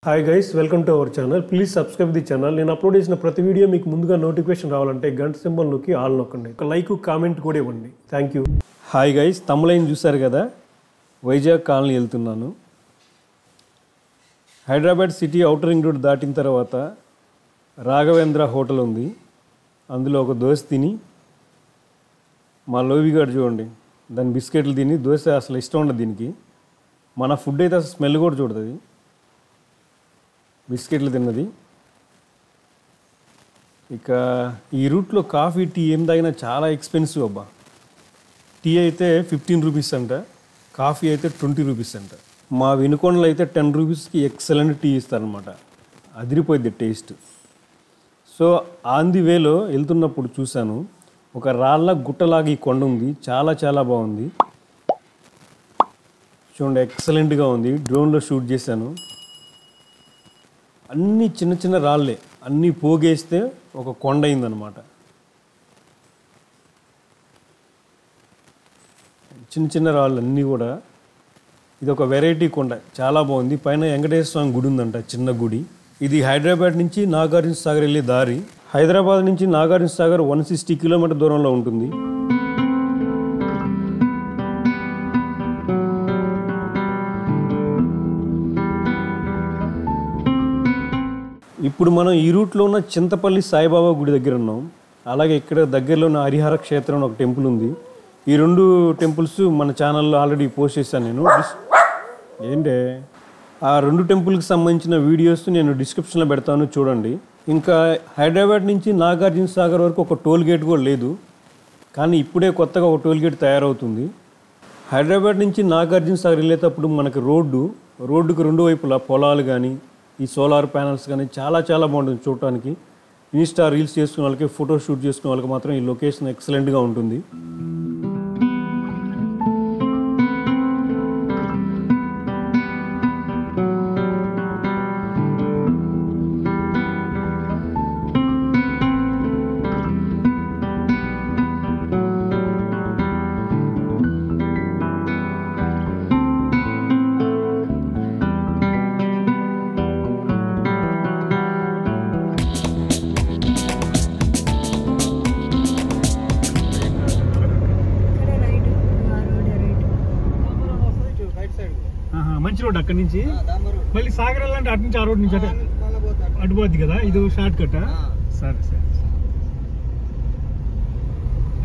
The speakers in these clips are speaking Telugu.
Hi guys, welcome to our channel. Please subscribe the channel. నేను అప్లోడ్ చేసిన ప్రతి వీడియో మీకు ముందుగా నోటిఫికేషన్ రావాలంటే గంట సింబల్ నొక్కి ఆల్ నొక్కండి. ఒక లైక్ కామెంట్ కూడా ఇవ్వండి. Thank you. హాయ్ గైస్, తమ్ములైన్ చూసారు కదా, వైజాగ్ కాలనీ వెళ్తున్నాను. Hyderabad city outer ring road దాటిన తర్వాత రాఘవేంద్ర హోటల్ ఉంది. అందులో ఒక దోశ తిని, మా లోవిగాడు చూడండి దాని బిస్కెట్లు తిని, దోశ అసలు ఇష్టం ఉండదు దీనికి. మన ఫుడ్ అయితే అసలు స్మెల్ కూడా చూడుతుంది. బిస్కెట్లు తిన్నది. ఇక ఈ రూట్లో కాఫీ టీ ఏం తాగినా చాలా ఎక్స్పెన్సివ్ అబ్బా. టీ అయితే 15 రూపీస్ అంట, కాఫీ అయితే 20 రూపీస్ అంట. మా వినుకొండలో అయితే 10 రూపీస్కి ఎక్సలెంట్ టీ ఇస్తారనమాట. అదిరిపోయింది టేస్ట్. సో ఆన్ ది వేలో వెళ్తున్నప్పుడు చూశాను, ఒక రాళ్ళ గుట్టలాగా ఈ కొండ ఉంది. చాలా చాలా బాగుంది చూడండి, ఎక్సలెంట్గా ఉంది. డ్రోన్లో షూట్ చేశాను. అన్నీ చిన్న చిన్న రాళ్ళే, అన్నీ పోగేస్తే ఒక కొండ అయిందనమాట. చిన్న చిన్న రాళ్ళు అన్నీ కూడా. ఇది ఒక వెరైటీ కొండ, చాలా బాగుంది. పైన వెంకటేశ్వర స్వామి గుడి ఉందంట, చిన్న గుడి. ఇది హైదరాబాద్ నుంచి నాగార్జున సాగర్ వెళ్ళే దారి. హైదరాబాద్ నుంచి నాగార్జున సాగర్ 160 కిలోమీటర్ దూరంలో ఉంటుంది. ఇప్పుడు మనం ఈ రూట్లో ఉన్న చింతపల్లి సాయిబాబా గుడి దగ్గర ఉన్నాం. అలాగే ఇక్కడ దగ్గరలో ఉన్న హరిహర క్షేత్రం ఒక టెంపుల్ ఉంది. ఈ రెండు టెంపుల్స్ మన ఛానల్లో ఆల్రెడీ పోస్ట్ చేశాను నేను. ఏంటే ఆ రెండు టెంపుల్కి సంబంధించిన వీడియోస్ నేను డిస్క్రిప్షన్లో పెడతాను, చూడండి. ఇంకా హైదరాబాద్ నుంచి నాగార్జున సాగర్ వరకు ఒక టోల్ గేట్ కూడా లేదు, కానీ ఇప్పుడే కొత్తగా ఒక టోల్ గేట్ తయారవుతుంది. హైదరాబాద్ నుంచి నాగార్జున సాగర్ వెళ్ళేటప్పుడు మనకి రోడ్డుకు రెండు వైపులా పొలాలు కానీ, ఈ సోలార్ ప్యానల్స్ కానీ చాలా చాలా బాగుంటుంది చూడటానికి. ఇన్స్టా రీల్స్ చేసుకునే వాళ్ళకి, ఫోటో షూట్ చేసుకునే వాళ్ళకి మాత్రం ఈ లొకేషన్ ఎక్సలెంట్గా ఉంటుంది. మంచి రోడ్ అక్కడి నుంచి మళ్ళీ సాగర్ వెళ్ళాలంటే అటు నుంచి ఆ రోడ్ నుంచి అటుపోద్ది కదా, ఇది షార్ట్ కట్. సరే సరే,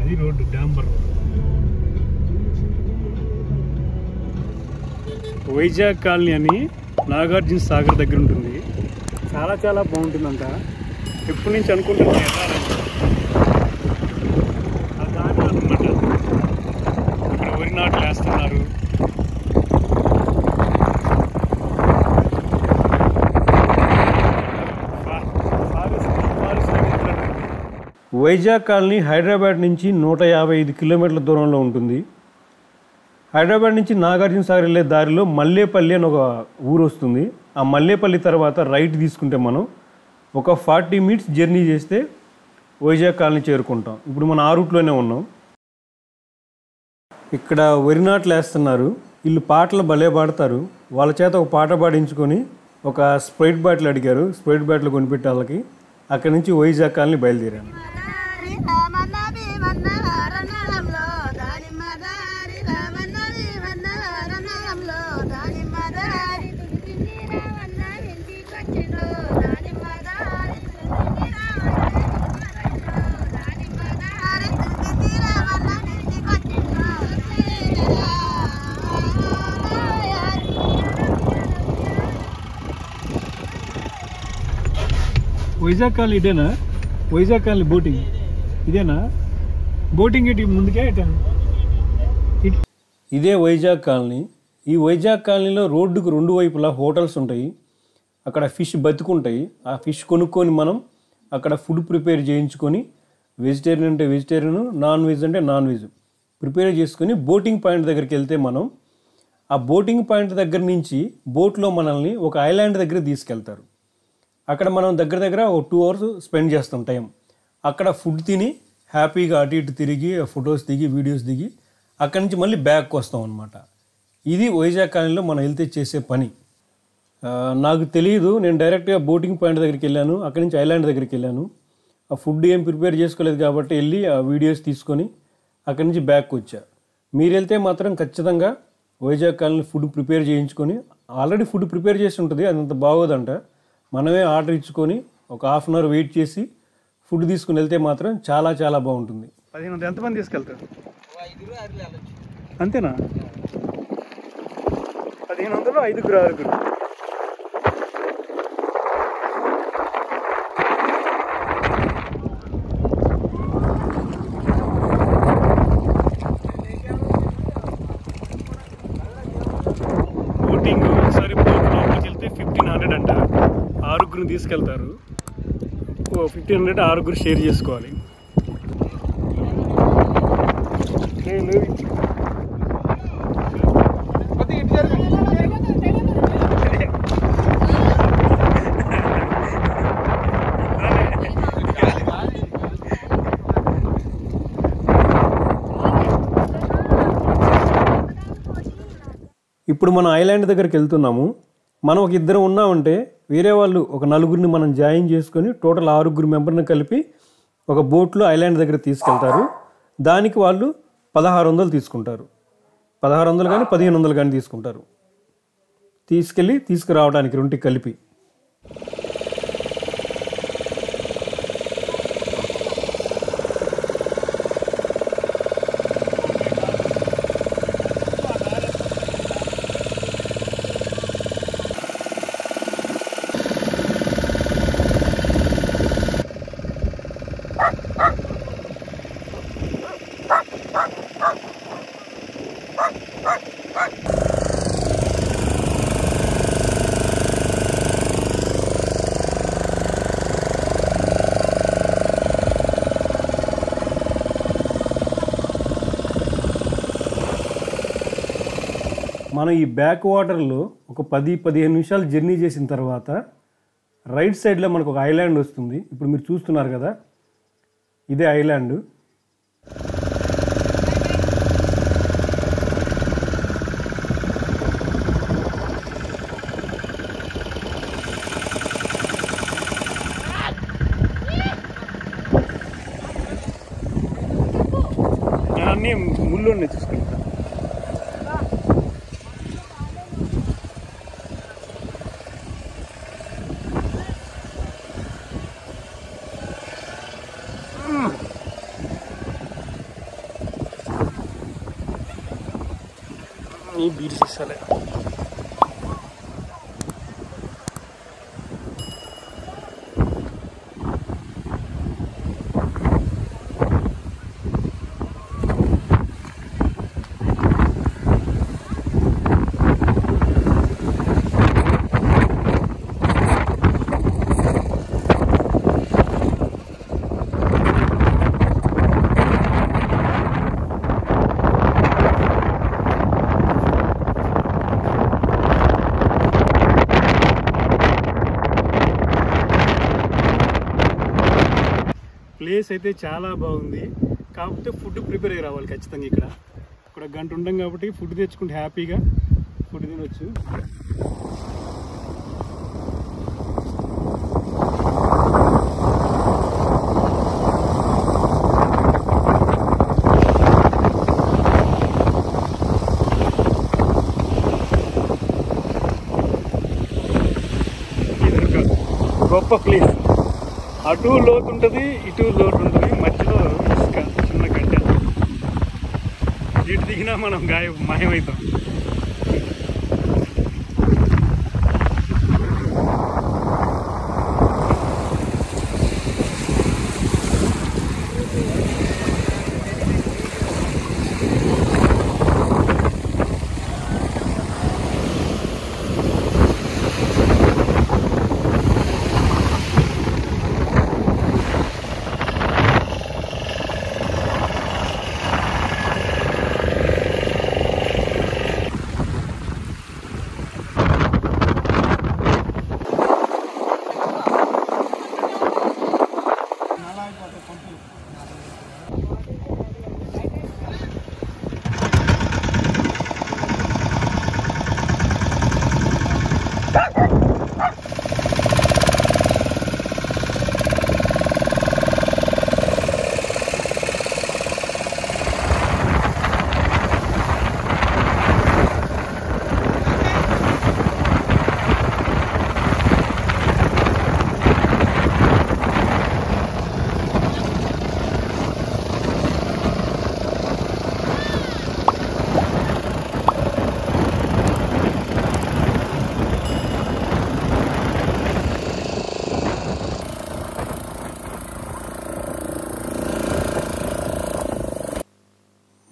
అది రోడ్డు డాంబర్ రోడ్. వైజాగ్ కాలనీ అని నాగార్జున సాగర్ దగ్గర ఉంటుంది. చాలా చాలా బాగుంటుందంట. ఎప్పటి నుంచి అనుకుంటున్నా దాని అనమాట. ఇక్కడ వరి నాట్లు వేస్తున్నారు. వైజాగ్ కాలనీ హైదరాబాద్ నుంచి 155 కిలోమీటర్ల దూరంలో ఉంటుంది. హైదరాబాద్ నుంచి నాగార్జున సాగర్ వెళ్ళే దారిలో మల్లేపల్లి అని ఒక ఊరు వస్తుంది. ఆ మల్లేపల్లి తర్వాత రైట్ తీసుకుంటే మనం ఒక 40 మినిట్స్ జర్నీ చేస్తే వైజాగ్ కాలనీ చేరుకుంటాం. ఇప్పుడు మనం ఆ రూట్లోనే ఉన్నాం. ఇక్కడ వరి నాట్లు వేస్తున్నారు. వీళ్ళు పాటలు భలే పాడతారు. వాళ్ళ చేత ఒక పాట పాడించుకొని ఒక స్ప్రైట్ బాటిల్ అడిగారు. స్ప్రైట్ బాటిల్ కొనిపెట్టే వాళ్ళకి అక్కడి నుంచి వైజాగ్ కాలనీ బయలుదేరాను. వైజాగ్ కాలనీ ఇదేనా? వైజాగ్ కాలనీ బోటింగ్ ఇదేనా? బోటింగ్ ఇటు ముందుకే ఇదే వైజాగ్ కాలనీ. ఈ వైజాగ్ కాలనీలో రోడ్డుకు రెండు వైపులా హోటల్స్ ఉంటాయి. అక్కడ ఫిష్ బతుకుంటాయి. ఆ ఫిష్ కొనుక్కొని మనం అక్కడ ఫుడ్ ప్రిపేర్ చేయించుకొని, వెజిటేరియన్ అంటే వెజిటేరియన్, నాన్ వెజ్ అంటే నాన్ వెజ్ ప్రిపేర్ చేసుకొని బోటింగ్ పాయింట్ దగ్గరికి వెళ్తే మనం ఆ బోటింగ్ పాయింట్ దగ్గర నుంచి బోట్లో మనల్ని ఒక ఐలాండ్ దగ్గర తీసుకెళ్తారు. అక్కడ మనం దగ్గర ఒక 2 అవర్స్ స్పెండ్ చేస్తాం టైం. అక్కడ ఫుడ్ తిని హ్యాపీగా అటు ఇటు తిరిగి ఫొటోస్ దిగి వీడియోస్ దిగి అక్కడి నుంచి మళ్ళీ బ్యాక్కి వస్తాం అనమాట. ఇది వైజాగ్ కాలనీలో మనం వెళ్తే చేసే పని. నాకు తెలియదు. నేను డైరెక్ట్గా బోటింగ్ పాయింట్ దగ్గరికి వెళ్ళాను, అక్కడి నుంచి ఐలాండ్ దగ్గరికి వెళ్ళాను. ఆ ఫుడ్ ఏం ప్రిపేర్ చేసుకోలేదు కాబట్టి వెళ్ళి ఆ వీడియోస్ తీసుకొని అక్కడి నుంచి బ్యాక్ వచ్చా. మీరు వెళ్తే మాత్రం ఖచ్చితంగా వైజాగ్ కాలనీ ఫుడ్ ప్రిపేర్ చేయించుకొని, ఆల్రెడీ ఫుడ్ ప్రిపేర్ చేసి ఉంటుంది, అదంత బాగోదంట. మనమే ఆర్డర్ ఇచ్చుకొని ఒక హాఫ్ అన్ అవర్ వెయిట్ చేసి ఫుడ్ తీసుకుని వెళ్తే మాత్రం చాలా చాలా బాగుంటుంది. 1500 ఎంతమంది తీసుకెళ్తారు? అంతేనా? 1500 5గురు 6గురు. బోటింగ్ ఒకసారి బోట్ లోపలికి వెళ్తే 1500 అంట. 6గురు తీసుకెళ్తారు. 1500 6గురు షేర్ చేసుకోవాలి. ఇప్పుడు మనం ఐలాండ్ దగ్గరికి వెళ్తున్నాము. మనం ఒక ఇద్దరు ఉన్నామంటే వేరే వాళ్ళు ఒక 4గురిని మనం జాయిన్ చేసుకొని టోటల్ 6గురు మెంబర్ని కలిపి ఒక బోట్లో ఐలాండ్ దగ్గర తీసుకెళ్తారు. దానికి వాళ్ళు 1600 తీసుకుంటారు. 1600 కానీ 1500 కానీ తీసుకుంటారు తీసుకెళ్ళి తీసుకురావడానికి రెండుకి కలిపి. మనం ఈ బ్యాక్ వాటర్లో ఒక 10-15 నిమిషాలు జర్నీ చేసిన తర్వాత రైట్ సైడ్లో మనకు ఒక ఐలాండ్ వస్తుంది. ఇప్పుడు మీరు చూస్తున్నారు కదా, ఇదే ఐలాండ్. నేను అన్నీ ముళ్ళుని చూసుకుంటాను. ఈ బీర్ సీసాలే. ప్లేస్ అయితే చాలా బాగుంది. కాకపోతే ఫుడ్ ప్రిపేర్ అయ్యి రావాలి ఖచ్చితంగా. ఇక్కడ గంట ఉంటాం కాబట్టి ఫుడ్ తెచ్చుకుంటే హ్యాపీగా ఫుడ్ తినొచ్చు. గొప్ప ప్లేస్. అటు లోతు ఉంటుంది, ఇటు లోతు ఉంటుంది, మధ్యలో ఇసుక చిన్న గడ్డ. ఇటు దిగినా మనం మాయమవుతాం.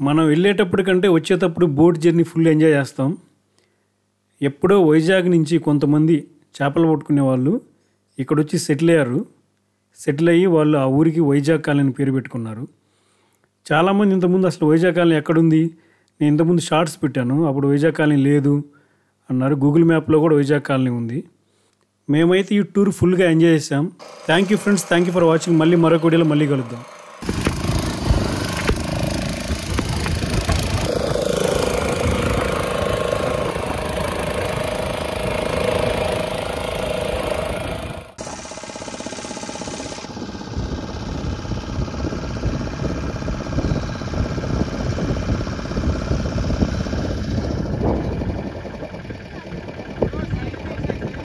మనం వెళ్ళేటప్పటికంటే వచ్చేటప్పుడు బోట్ జర్నీ ఫుల్ ఎంజాయ్ చేస్తాం. ఎప్పుడో వైజాగ్ నుంచి కొంతమంది చేపలు పట్టుకునే వాళ్ళు ఇక్కడ వచ్చి సెటిల్ అయ్యి వాళ్ళు ఆ ఊరికి వైజాగ్ కాలనీ పేరు పెట్టుకున్నారు. చాలామంది ఇంతకుముందు అసలు వైజాగ్ కాలనీ ఎక్కడుంది, నేను ఇంతకుముందు షార్ట్స్ పెట్టాను, అప్పుడు వైజాగ్ కాలనీ లేదు అన్నారు. గూగుల్ మ్యాప్లో కూడా వైజాగ్ కాలనీ ఉంది. మేమైతే ఈ టూర్ ఫుల్గా ఎంజాయ్ చేసాం. Thank you friends, thank you for watching. మళ్ళీ మరొక వీడియోలో మళ్ళీ కలుద్దాం.